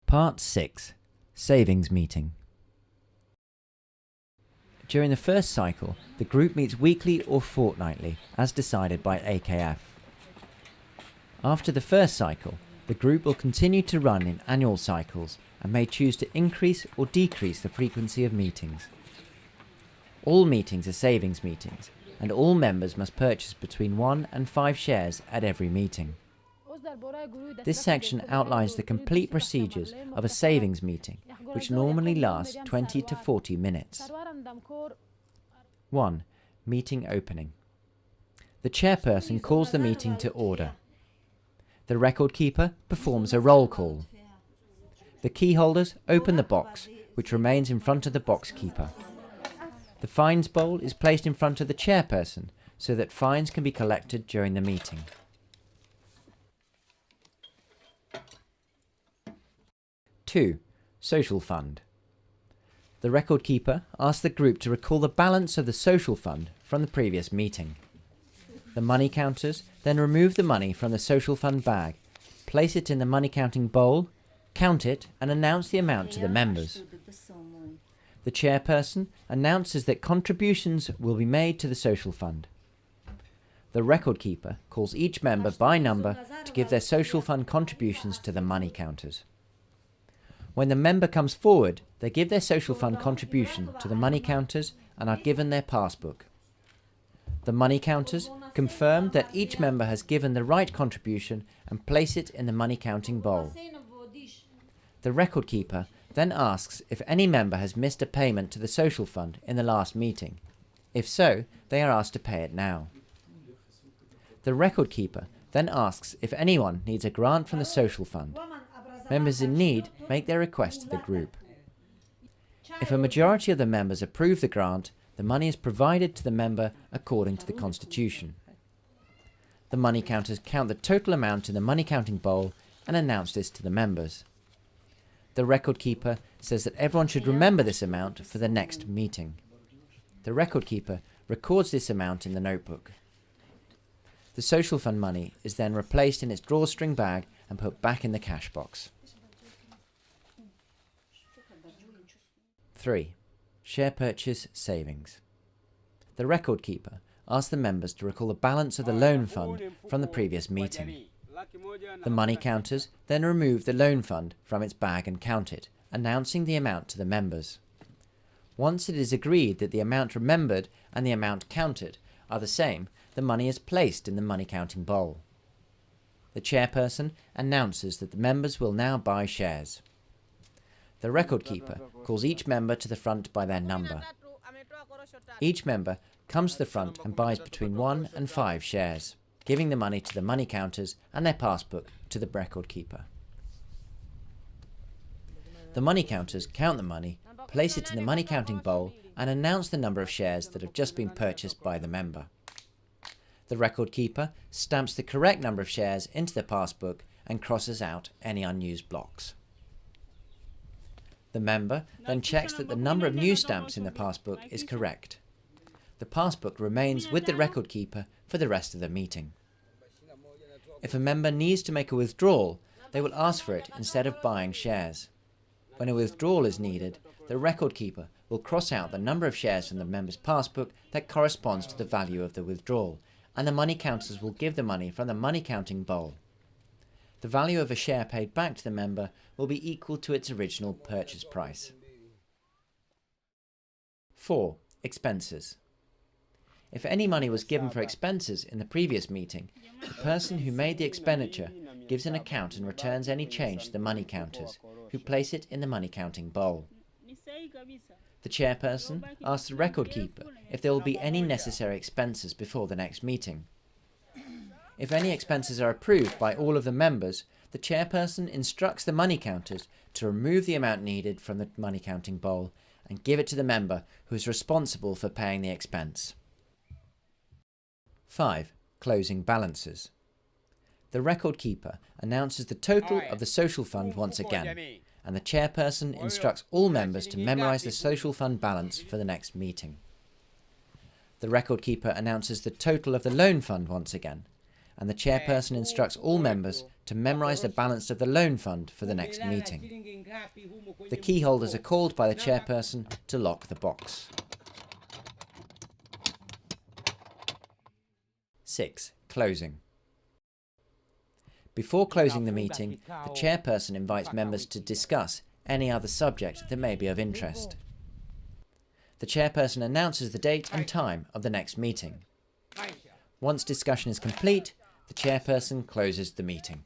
Part 6. Savings Meeting. During the first cycle, the group meets weekly or fortnightly, as decided by AKF. After the first cycle, the group will continue to run in annual cycles and may choose to increase or decrease the frequency of meetings. All meetings are savings meetings, and all members must purchase between 1 and 5 shares at every meeting. This section outlines the complete procedures of a savings meeting, which normally lasts 20 to 40 minutes. 1. Meeting opening. The chairperson calls the meeting to order. The record keeper performs a roll call. The key holders open the box, which remains in front of the box keeper. The fines bowl is placed in front of the chairperson so that fines can be collected during the meeting. 2. Social fund. The record keeper asks the group to recall the balance of the social fund from the previous meeting. The money counters then remove the money from the social fund bag, place it in the money counting bowl, count it, and announce the amount to the members. The chairperson announces that contributions will be made to the social fund. The record keeper calls each member by number to give their social fund contributions to the money counters. When the member comes forward, they give their social fund contribution to the money counters and are given their passbook. The money counters confirm that each member has given the right contribution and place it in the money counting bowl. The record keeper then asks if any member has missed a payment to the social fund in the last meeting. If so, they are asked to pay it now. The record keeper then asks if anyone needs a grant from the social fund. Members in need make their request to the group. If a majority of the members approve the grant, the money is provided to the member according to the Constitution. The money counters count the total amount in the money counting bowl and announce this to the members. The record keeper says that everyone should remember this amount for the next meeting. The record keeper records this amount in the notebook. The social fund money is then replaced in its drawstring bag and put back in the cash box. 3. Share purchase savings. The record keeper asks the members to recall the balance of the loan fund from the previous meeting. The money counters then remove the loan fund from its bag and count it, announcing the amount to the members. Once it is agreed that the amount remembered and the amount counted are the same, the money is placed in the money counting bowl. The chairperson announces that the members will now buy shares. The record keeper calls each member to the front by their number. Each member comes to the front and buys between 1 and 5 shares, giving the money to the money counters and their passbook to the record keeper. The money counters count the money, place it in the money counting bowl, and announce the number of shares that have just been purchased by the member. The record keeper stamps the correct number of shares into the passbook and crosses out any unused blocks. The member then checks that the number of new stamps in the passbook is correct. The passbook remains with the record keeper for the rest of the meeting. If a member needs to make a withdrawal, they will ask for it instead of buying shares. When a withdrawal is needed, the record keeper will cross out the number of shares from the member's passbook that corresponds to the value of the withdrawal, and the money counters will give the money from the money counting bowl. The value of a share paid back to the member will be equal to its original purchase price. 4. Expenses. If any money was given for expenses in the previous meeting, the person who made the expenditure gives an account and returns any change to the money counters, who place it in the money counting bowl. The chairperson asks the record keeper if there will be any necessary expenses before the next meeting. If any expenses are approved by all of the members, the chairperson instructs the money counters to remove the amount needed from the money counting bowl and give it to the member who is responsible for paying the expense. 5. Closing balances. The record keeper announces the total of the social fund once again, and the chairperson instructs all members to memorize the social fund balance for the next meeting. The record keeper announces the total of the loan fund once again, and the chairperson instructs all members to memorise the balance of the loan fund for the next meeting. The key holders are called by the chairperson to lock the box. 6. Closing. Before closing the meeting, the chairperson invites members to discuss any other subject that may be of interest. The chairperson announces the date and time of the next meeting. Once discussion is complete, the chairperson closes the meeting.